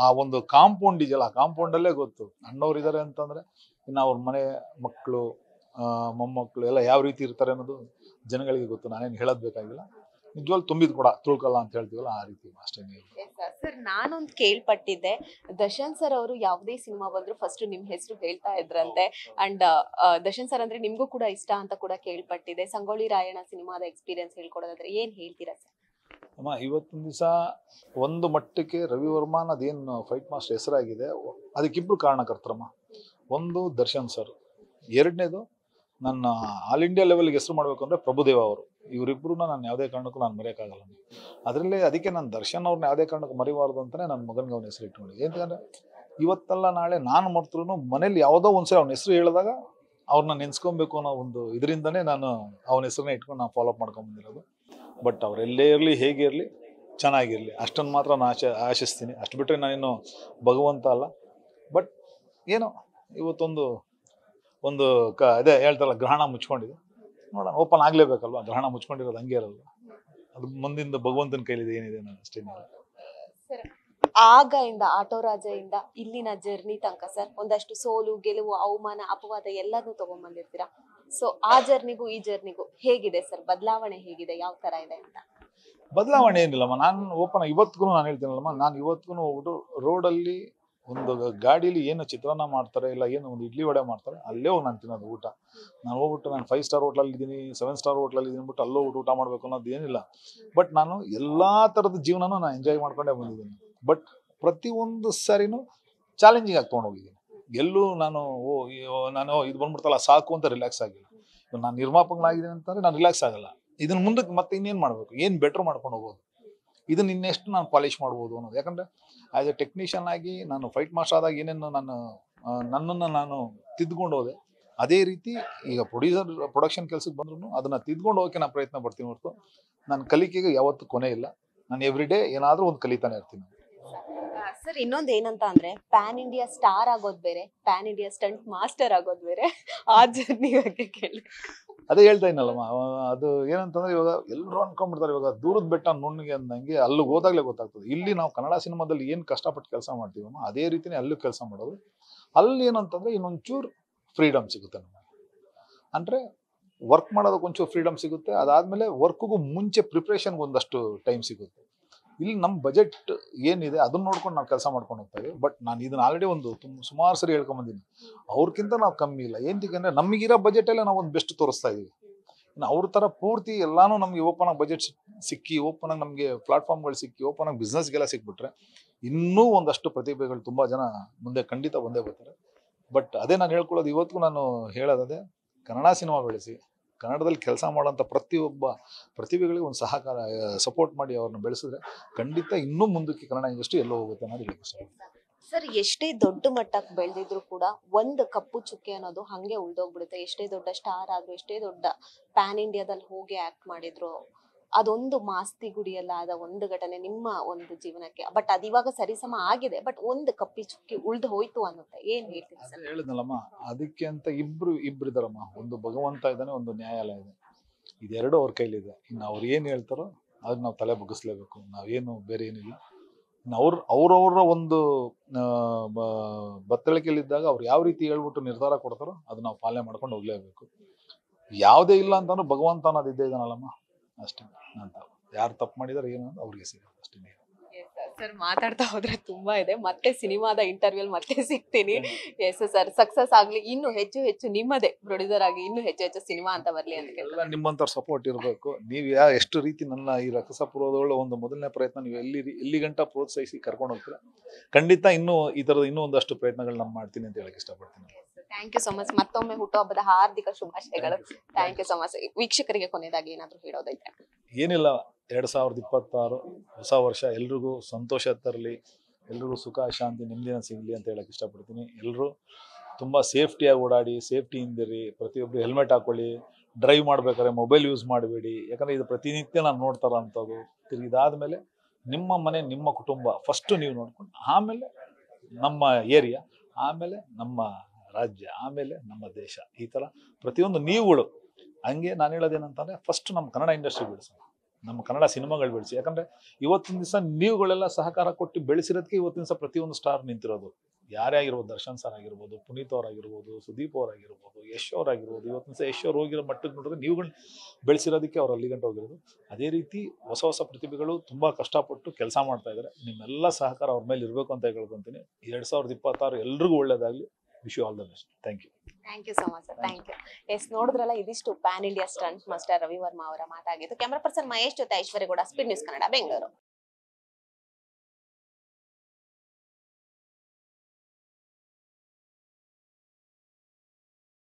ಆ ಒಂದು ಕಾಂಪೌಂಡ್ ಇದೆಯಲ್ಲ, ಆ ಕಾಂಪೌಂಡಲ್ಲೇ ಗೊತ್ತು ಅಣ್ಣವ್ರು ಇದ್ದಾರೆ ಅಂತಂದರೆ ಇನ್ನು ಅವ್ರ ಮನೆ ಮಕ್ಕಳು ಮೊಮ್ಮಕ್ಕಳು ಎಲ್ಲ ಯಾವ ರೀತಿ ಇರ್ತಾರೆ ಅನ್ನೋದು ಜನಗಳಿಗೆ ಗೊತ್ತು. ನಾನೇನು ಹೇಳೋದು ಬೇಕಾಗಿಲ್ಲ. ನಿಜವಾಗ್ಲೂ ತುಂಬಿದ್ ಕೂಡ ತುಳ್ಕಲ್ಲ ಅಂತ ಹೇಳ್ತೀವಲ್ಲ ಆ ರೀತಿ ಅಷ್ಟೇ. ಸರ್ ನಾನೊಂದು ಕೇಳ್ಪಟ್ಟಿದ್ದೆ, ದರ್ಶನ್ ಸರ್ ಅವರು ಯಾವುದೇ ಸಿನಿಮಾ ಬಂದ್ರು ಫಸ್ಟ್ ನಿಮ್ ಹೆಸರು ಹೇಳ್ತಾ ಇದ್ರಂತೆ. ಅಂಡ್ ದರ್ಶನ್ ಸರ್ ಅಂದ್ರೆ ನಿಮ್ಗೂ ಕೂಡ ಇಷ್ಟ ಅಂತ ಕೂಡ ಕೇಳ್ಪಟ್ಟಿದೆ. ಸಂಗೊಳ್ಳಿ ರಾಯಣ್ಣ ಸಿನಿಮಾದ ಎಕ್ಸ್ಪೀರಿಯನ್ಸ್ ಹೇಳ್ಕೊಡೋದಾದ್ರೆ ಏನ್ ಹೇಳ್ತೀರಾ ಸರ್? ಅಮ್ಮ, ಇವತ್ತಿನ ದಿವಸ ಒಂದು ಮಟ್ಟಕ್ಕೆ ರವಿವರ್ಮನ್ ಅದೇನು ಫೈಟ್ ಮಾಸ್ಟರ್ ಹೆಸರಾಗಿದೆ, ಅದಕ್ಕಿಬ್ರು ಕಾರಣಕರ್ತರಮ್ಮ. ಒಂದು ದರ್ಶನ್ ಸರ್, ಎರಡನೇದು ನನ್ನ ಆಲ್ ಇಂಡಿಯಾ ಲೆವೆಲ್ಗೆ ಹೆಸರು ಮಾಡಬೇಕು ಅಂದರೆ ಪ್ರಭುದೇವ ಅವರು. ಇವರಿಬ್ಬರನ್ನ ನಾನು ಯಾವುದೇ ಕಾರಣಕ್ಕೂ ನಾನು ಮರೆಯೋಕ್ಕಾಗಲ್ಲ. ಅದರಲ್ಲೇ ಅದಕ್ಕೆ ನಾನು ದರ್ಶನ್ ಅವ್ರನ್ನ ಯಾವುದೇ ಕಾರಣಕ್ಕೂ ಮರಿಬಾರ್ದು ಅಂತಲೇ ನನ್ನ ಮಗನಿಗೆ ಅವನ ಹೆಸರು ಇಟ್ಕೊಂಡಿದ್ದೆ. ಯಾಕಂದರೆ ಇವತ್ತಲ್ಲ ನಾಳೆ ನಾನು ಮರ್ತರೂ ಮನೇಲಿ ಯಾವುದೋ ಒಂದ್ಸರಿ ಅವನ ಹೆಸರು ಹೇಳಿದಾಗ ಅವ್ರನ್ನ ನೆನೆಸ್ಕೊಬೇಕು ಅನ್ನೋ ಒಂದು ಇದರಿಂದನೇ ನಾನು ಅವನ ಹೆಸರನ್ನ ಇಟ್ಕೊಂಡು ನಾನು ಫಾಲೋಅಪ್ ಮಾಡ್ಕೊಂಡ್ಬಂದಿರೋದು. ಬಟ್ ಅವರೆಲ್ಲೇ ಇರಲಿ, ಹೇಗೆ ಇರಲಿ, ಚೆನ್ನಾಗಿರಲಿ ಅಷ್ಟನ್ನು ಮಾತ್ರ ನಾನು ಆಶಿಸ್ತೀನಿ. ಅಷ್ಟು ಬಿಟ್ಟರೆ ನಾನಿನ್ನು ಭಗವಂತ ಅಲ್ಲ. ಬಟ್ ಏನೋ ಇವತ್ತೊಂದು ಅದೇ ಹೇಳ್ತಾರಲ್ಲ, ಗ್ರಹಣ ಮುಚ್ಕೊಂಡಿದೆ, ನೋಡೋಣ, ಓಪನ್ ಆಗಲೇಬೇಕಲ್ವ. ಗ್ರಹಣ ಮುಚ್ಕೊಂಡಿರೋದು ಹಂಗೆ ಇರೋದು, ಅದು ಮುಂದಿಂದ ಭಗವಂತನ ಕೈಲಿದೆ, ಏನಿದೆ ನಾನು ಅಷ್ಟೇ. ಸರ್ ಆಗ ಇಂದ ಆಟೋ ರಾಜ ಇಂದ ಇಲ್ಲಿನ ಜರ್ನಿ ತನಕ ಸರ್ ಒಂದಷ್ಟು ಸೋಲು ಗೆಲುವು ಅವಮಾನ ಅಪವಾದ ಎಲ್ಲಾನು ತಗೊಂಡ್ಬಂದಿರ್ತೀರಾ. ಸೊ ಆ ಜರ್ನಿಗೂ ಈ ಜರ್ನಿಗೂ ಹೇಗಿದೆ ಸರ್, ಬದಲಾವಣೆ ಹೇಗಿದೆ, ಯಾವ ತರ ಇದೆ ಅಂತ? ಬದಲಾವಣೆ ಏನಿಲ್ಲಮ್ಮ. ನಾನು ಓಪನ್ ಇವತ್ತಿಗೂ ನಾನು ಹೇಳ್ತೀನಲ್ಲಮ್ಮ, ನಾನು ಇವತ್ತಿಗೂ ಹೋಗ್ಬಿಟ್ಟು ರೋಡಲ್ಲಿ ಒಂದು ಗಾಡೀಲಿ ಏನು ಚಿತ್ರಾನ್ನ ಮಾಡ್ತಾರೆ, ಇಲ್ಲ ಏನು ಒಂದು ಇಡ್ಲಿ ವಡೆ ಮಾಡ್ತಾರೆ, ಅಲ್ಲೇ ಹೋಗಿ ನಾನು ತಿನ್ನೋದು ಊಟ. ನಾನು ಹೋಗ್ಬಿಟ್ಟು ನಾನು 5 ಸ್ಟಾರ್ ಹೋಟ್ಲಲ್ಲಿ ಇದ್ದೀನಿ, 7 ಸ್ಟಾರ್ ಹೋಟ್ಲಲ್ಲಿ ಇದೀನಿ ಬಿಟ್ಟು ಅಲ್ಲೋ ಊಟ ಮಾಡಬೇಕು ಅನ್ನೋದು ಏನಿಲ್ಲ. ಬಟ್ ನಾನು ಎಲ್ಲ ಥರದ ಜೀವನನೂ ನಾನು ಎಂಜಾಯ್ ಮಾಡ್ಕೊಂಡೇ ಬಂದಿದ್ದೀನಿ. ಬಟ್ ಪ್ರತಿಯೊಂದು ಸಾರಿನೂ ಚಾಲೆಂಜಿಂಗ್ ಆಗಿ ತೊಗೊಂಡೋಗಿದ್ದೀನಿ. ಎಲ್ಲೂ ನಾನು ಇದು ಬಂದ್ಬಿಡ್ತಲ್ಲ ಸಾಕು ಅಂತ ರಿಲ್ಯಾಕ್ಸ್ ಆಗಿಲ್ಲ. ನಾನು ನಿರ್ಮಾಪಕನಾಗಿದ್ದೀನಿ ಅಂತಂದರೆ ನಾನು ರಿಲ್ಯಾಕ್ಸ್ ಆಗಲ್ಲ. ಇದನ್ನು ಮುಂದಕ್ಕೆ ಮತ್ತೆ ಇನ್ನೇನು ಮಾಡಬೇಕು, ಏನು ಬೆಟ್ರ್ ಮಾಡ್ಕೊಂಡು ಹೋಗ್ಬೋದು, ಇದನ್ನು ಇನ್ನೆಷ್ಟು ನಾನು ಪಾಲಿಷ್ ಮಾಡ್ಬೋದು ಅನ್ನೋದು. ಯಾಕಂದರೆ ಆ್ಯಸ್ ಎ ಟೆಕ್ನಿಷಿಯನ್ ಆಗಿ ನಾನು ಫೈಟ್ ಮಾಸ್ಟರ್ ಆದಾಗ ಏನೇನು ನನ್ನನ್ನು ನಾನು ತಿದ್ದುಕೊಂಡು ಹೋದೆ, ಅದೇ ರೀತಿ ಈಗ ಪ್ರೊಡಕ್ಷನ್ ಕೆಲಸಕ್ಕೆ ಬಂದ್ರೂ ಅದನ್ನು ತಿದ್ದುಕೊಂಡು ಹೋಗೋಕ್ಕೆ ನಾನು ಪ್ರಯತ್ನ ಪಡ್ತೀನಿ ಹೊರತು ನನ್ನ ಕಲಿಕೆಗೆ ಯಾವತ್ತೂ ಕೊನೆ ಇಲ್ಲ. ನಾನು ಎವ್ರಿ ಡೇ ಏನಾದರೂ ಒಂದು ಕಲಿತಾನೆ ಇರ್ತೀನಿ. ಸರ್ ಇನ್ನೊಂದು ಏನಂತ ಅಂದ್ರೆ, ಪ್ಯಾನ್ ಇಂಡಿಯಾ ಸ್ಟಾರ್ ಆಗೋದು ಬೇರೆ, ಪ್ಯಾನ್ ಇಂಡಿಯಾ ಸ್ಟಂಟ್ ಮಾಸ್ಟರ್ ಆಗೋದು ಬೇರೆ. ಆ ಜರ್ನಿ ಬಗ್ಗೆ ಕೇಳಿ. ಅದೇ ಹೇಳ್ತಾ ಇನ್ನಲ್ಲಮ್ಮ, ಅದು ಏನಂತಂದ್ರೆ ಇವಾಗ ಎಲ್ಲರೂ ಅನ್ಕೊಂಡ್ಬಿಡ್ತಾರೆ, ಇವಾಗ ದೂರದ ಬೆಟ್ಟ ನುಣ್ಣಿಗೆ ಅಂದಂಗೆ ಅಲ್ಲಿಗೆ ಹೋದಾಗಲೇ ಗೊತ್ತಾಗ್ತದೆ. ಇಲ್ಲಿ ನಾವು ಕನ್ನಡ ಸಿನಿಮಾದಲ್ಲಿ ಏನು ಕಷ್ಟಪಟ್ಟು ಕೆಲಸ ಮಾಡ್ತೀವಮ್ಮ, ಅದೇ ರೀತಿನೇ ಅಲ್ಲೂ ಕೆಲಸ ಮಾಡೋದು. ಅಲ್ಲಿ ಏನಂತಂದ್ರೆ ಇನ್ನೊಂಚೂರು ಫ್ರೀಡಮ್ ಸಿಗುತ್ತೆ ನಮಗೆ. ಅಂದರೆ ವರ್ಕ್ ಮಾಡೋದಕ್ಕೆ ಒಂಚೂರು ಫ್ರೀಡಮ್ ಸಿಗುತ್ತೆ. ಅದಾದಮೇಲೆ ವರ್ಕ್ಗೂ ಮುಂಚೆ ಪ್ರಿಪ್ರೇಷನ್ಗೆ ಒಂದಷ್ಟು ಟೈಮ್ ಸಿಗುತ್ತೆ. ಇಲ್ಲಿ ನಮ್ಮ ಬಜೆಟ್ ಏನಿದೆ ಅದನ್ನ ನೋಡ್ಕೊಂಡು ನಾವು ಕೆಲಸ ಮಾಡ್ಕೊಂಡು ಹೋಗ್ತಾ ಇದೀವಿ. ಬಟ್ ನಾನು ಇದನ್ನ ಆಲ್ರೆಡಿ ಸುಮಾರು ಸರಿ ಹೇಳ್ಕೊಂಬಂದಿನಿ, ಅವ್ರಿಗಿಂತ ನಾವು ಕಮ್ಮಿ ಇಲ್ಲ. ಏನಕ್ಕೆ ಅಂದರೆ ನಮಗಿರೋ ಬಜೆಟಲ್ಲೇ ನಾವು ಒಂದು ಬೆಸ್ಟ್ ತೋರಿಸ್ತಾ ಇದೀವಿ. ಇನ್ನು ಅವ್ರ ಥರ ಪೂರ್ತಿ ಎಲ್ಲಾನು ನಮಗೆ ಓಪನ್ ಆಗಿ ಬಜೆಟ್ ಸಿಕ್ಕಿ, ಓಪನ್ ಆಗಿ ನಮಗೆ ಪ್ಲಾಟ್ಫಾರ್ಮ್ಗಳು ಸಿಕ್ಕಿ, ಓಪನ್ ಆಗಿ ಬಿಸ್ನೆಸ್ಗೆಲ್ಲ ಸಿಕ್ಬಿಟ್ರೆ ಇನ್ನೂ ಒಂದಷ್ಟು ಪ್ರತಿಭೆಗಳು ತುಂಬ ಜನ ಮುಂದೆ ಖಂಡಿತ ಬಂದೇ ಬರ್ತಾರೆ. ಬಟ್ ಅದೇ ನಾನು ಹೇಳ್ಕೊಳ್ಳೋದು, ಇವತ್ತಿಗೂ ನಾನು ಹೇಳೋದೇ, ಕನ್ನಡ ಸಿನಿಮಾ ಬೆಳೆಸಿ, ಕನ್ನಡದಲ್ಲಿ ಕೆಲಸ ಮಾಡೋಂಥ ಪ್ರತಿಯೊಬ್ಬ ಪ್ರತಿಭೆಗಳಿಗೆ ಒಂದು ಸಹಕಾರ ಸಪೋರ್ಟ್ ಮಾಡಿ ಅವ್ರನ್ನ ಬೆಳೆಸಿದ್ರೆ ಖಂಡಿತ ಇನ್ನೂ ಮುಂದಕ್ಕೆ ಕನ್ನಡ ಇಂಡಸ್ಟ್ರಿ ಎಲ್ಲೋ ಹೋಗುತ್ತೆ ಅನ್ನೋದು ಹೇಳಕ್ಕೆ ಇಷ್ಟ. ಸರ್ ಎಷ್ಟೇ ದೊಡ್ಡ ಮಟ್ಟಕ್ಕೆ ಬೆಳೆದಿದ್ರು ಕೂಡ ಒಂದು ಕಪ್ಪು ಚುಕ್ಕೆ ಅನ್ನೋದು ಹಂಗೆ ಉಳ್ದೋಗ್ಬಿಡುತ್ತೆ. ಎಷ್ಟೇ ದೊಡ್ಡ ಸ್ಟಾರ್ ಆದ್ರೂ, ಎಷ್ಟೇ ದೊಡ್ಡ ಪ್ಯಾನ್ ಇಂಡಿಯಾದಲ್ಲಿ ಹೋಗಿ ಆಕ್ಟ್ ಮಾಡಿದ್ರು, ಅದೊಂದು ಮಾಸ್ತಿ ಗುಡಿಯಲ್ಲಾದ ಒಂದು ಘಟನೆ ನಿಮ್ಮ ಒಂದು ಜೀವನಕ್ಕೆ. ಬಟ್ ಅದಿವಾಗ ಸರಿಸಮ ಆಗಿದೆ, ಬಟ್ ಒಂದು ಕಪ್ಪಿ ಚುಕ್ಕಿ ಉಳ್ದು ಹೋಯ್ತು ಅನ್ನುತ್ತೆ. ಏನ್ ಹೇಳ್ತೀರಿ ಸರ್? ಹೇಳಿದ್ನಲ್ಲಮ್ಮ, ಅದಕ್ಕೆ ಅಂತ ಇಬ್ರು ಇದ್ದಾರಮ್ಮ. ಒಂದು ಭಗವಂತ ಇದ್ದಾನೆ, ಒಂದು ನ್ಯಾಯಾಲಯ ಇದೆ. ಇದೆರಡು ಅವ್ರ ಕೈಲಿದೆ. ಇನ್ನು ಅವ್ರು ಏನು ಹೇಳ್ತಾರೋ ಅದನ್ನ ನಾವು ತಲೆ ಬಗ್ಗಿಸ್ಲೇಬೇಕು. ನಾವೇನು ಬೇರೆ ಏನಿಲ್ಲ. ಅವ್ರವ್ರ ಒಂದು ಬತ್ತಳಿಕೆಯಲ್ಲಿದ್ದಾಗ ಅವ್ರು ಯಾವ ರೀತಿ ಹೇಳ್ಬಿಟ್ಟು ನಿರ್ಧಾರ ಕೊಡ್ತಾರೋ ಅದನ್ನ ನಾವು ಪಾಲನೆ ಮಾಡ್ಕೊಂಡು ಹೋಗ್ಲೇಬೇಕು. ಯಾವುದೇ ಇಲ್ಲ ಅಂತಂದ್ರೂ ಭಗವಂತ ಅನ್ನೋದು ಇದ್ದೇ ಇದ್ದಾನಲ್ಲಮ್ಮ, ಅಷ್ಟೇ. ಅಂತ ಯಾರು ತಪ್ಪು ಮಾಡಿದಾರೆ ಏನು ಅಂತ ಅವ್ರಿಗೆ ಸಿಗುತ್ತೆ ಅಷ್ಟೇ. ಸರ್ ಮಾತಾಡ್ತಾ ಹೋದ್ರೆ ತುಂಬಾ ಇದೆ, ಮತ್ತೆ ಸಿನಿಮಾದ ಇಂಟರ್ವ್ಯೂ ಮತ್ತೆ ಸಿಗ್ತೀನಿ. ಎಸ್ ಸರ್, ಸಕ್ಸಸ್ ಆಗ್ಲಿ, ಇನ್ನು ಹೆಚ್ಚು ಹೆಚ್ಚು ನಿಮ್ಮದೇ ಪ್ರೊಡ್ಯೂಸರ್ ಆಗಿ ಇನ್ನೂ ಹೆಚ್ಚು ಹೆಚ್ಚು ಸಿನಿಮಾ ಅಂತ ಬರ್ಲಿ ಅಂತ ಎಲ್ಲ ನಿಮ್ಮಂಥವ್ರ ಸಪೋರ್ಟ್ ಇರಬೇಕು. ನೀವು ಎಷ್ಟು ರೀತಿ ನನ್ನ ಈ ರಕ್ಕಸಪುರದೊಳ ಒಂದು ಮೊದಲನೇ ಪ್ರಯತ್ನ ನೀವು ಎಲ್ಲಿ ಗಂಟ ಪ್ರೋತ್ಸಾಹಿಸಿ ಕರ್ಕೊಂಡು ಹೋಗ್ತೀರಾ, ಖಂಡಿತ ಇನ್ನೂ ಈ ಥರದ ಇನ್ನೂ ಒಂದಷ್ಟು ಪ್ರಯತ್ನಗಳು ನಾನು ಮಾಡ್ತೀನಿ ಅಂತ ಹೇಳಕ್ ಇಷ್ಟಪಡ್ತೀನಿ. Thank you so much. ಮತ್ತೊಮ್ಮೆ ಹುಟ್ಟುಹಬ್ಬದ ಹಾರ್ದಿಕ ಶುಭಾಶಯಗಳು. Thank you so much. ವೀಕ್ಷಕರಿಗೆ ಕೊನೆಯದಾಗಿ ಏನಾದ್ರು ಹೇಳೋದೈತೆ? ಏನಿಲ್ಲ, 2026 ಹೊಸ ವರ್ಷ ಎಲ್ರಿಗೂ ಸಂತೋಷ ತರಲಿ, ಎಲ್ರಿಗೂ ಸುಖ ಶಾಂತಿ ನೆಮ್ಮದಿನ ಸಿಗಲಿ ಅಂತ ಹೇಳಕ್ ಇಷ್ಟಪಡ್ತೀನಿ. ಎಲ್ಲರೂ ತುಂಬ ಸೇಫ್ಟಿಯಾಗಿ ಓಡಾಡಿ, ಸೇಫ್ಟಿಯಿಂದಿರಿ. ಪ್ರತಿಯೊಬ್ಬರು ಹೆಲ್ಮೆಟ್ ಹಾಕೊಳ್ಳಿ. ಡ್ರೈವ್ ಮಾಡ್ಬೇಕಾದ್ರೆ ಮೊಬೈಲ್ ಯೂಸ್ ಮಾಡಬೇಡಿ. ಯಾಕಂದರೆ ಇದು ಪ್ರತಿನಿತ್ಯ ನಾನು ನೋಡ್ತಾರ ಅಂಥದ್ದು. ಇದಾದಮೇಲೆ ನಿಮ್ಮ ಮನೆ, ನಿಮ್ಮ ಕುಟುಂಬ ಫಸ್ಟು ನೀವು ನೋಡ್ಕೊಂಡು, ಆಮೇಲೆ ನಮ್ಮ ಏರಿಯಾ, ಆಮೇಲೆ ನಮ್ಮ ರಾಜ್ಯ, ಆಮೇಲೆ ನಮ್ಮ ದೇಶ. ಈ ಥರ ಪ್ರತಿಯೊಂದು ನೀವುಗಳು ಹಂಗೆ ನಾನು ಹೇಳೋದೇನಂತಂದರೆ, ಫಸ್ಟ್ ನಮ್ಮ ಕನ್ನಡ ಇಂಡಸ್ಟ್ರಿ ಬೆಳೆಸಿ, ನಮ್ಮ ಕನ್ನಡ ಸಿನಿಮಾಗಳು ಬೆಳೆಸಿ. ಯಾಕಂದರೆ ಇವತ್ತಿನ ದಿವಸ ನೀವುಗಳೆಲ್ಲ ಸಹಕಾರ ಕೊಟ್ಟು ಬೆಳೆಸಿರೋದಕ್ಕೆ ಇವತ್ತಿನ ದಿವಸ ಪ್ರತಿಯೊಂದು ಸ್ಟಾರ್ ನಿಂತಿರೋದು. ಯಾರೇ ಆಗಿರ್ಬೋದು, ದರ್ಶನ್ ಸರ್ ಆಗಿರ್ಬೋದು, ಪುನೀತ್ ಅವರಾಗಿರ್ಬೋದು, ಸುದೀಪ್ ಅವರಾಗಿರ್ಬೋದು, ಯಶ್ ಅವರಾಗಿರ್ಬೋದು. ಇವತ್ತಿನ ಸಹ ಯಶ್ ಅವ್ರು ಹೋಗಿರೋ ಮಟ್ಟಕ್ಕೆ ನೋಡಿದ್ರೆ ನೀವುಗಳು ಬೆಳೆಸಿರೋದಕ್ಕೆ ಅವ್ರು ಅಲ್ಲಿ ಗಂಟೆ ಹೋಗಿರೋದು. ಅದೇ ರೀತಿ ಹೊಸ ಹೊಸ ಪ್ರತಿಭೆಗಳು ತುಂಬ ಕಷ್ಟಪಟ್ಟು ಕೆಲಸ ಮಾಡ್ತಾ ಇದ್ದಾರೆ. ನಿಮ್ಮೆಲ್ಲ ಸಹಕಾರ ಅವ್ರ ಮೇಲೆ ಇರಬೇಕು ಅಂತ ಹೇಳ್ಕೊತೀನಿ. 2026 ಎಲ್ರಿಗೂ ಒಳ್ಳೇದಾಗಲಿ. Wish you all the best. Thank you. Thank you so much sir. Thank you. Yes, ನೋಡಿದ್ರಲ್ಲ, ಇದಿಷ್ಟು pan India stunt master Ravi Varma ಅವರ ಮಾತಾಗಿತ್ತು. ಕ್ಯಾಮರಾ ಪರ್ಸನ್ ಮಹೇಶ್ ಜೊತೆ ಐಶ್ವರ್ಯ ಗೌಡ, ಸ್ಪೀಡ್ ನ್ಯೂಸ್ ಕನ್ನಡ, ಬೆಂಗಳೂರು.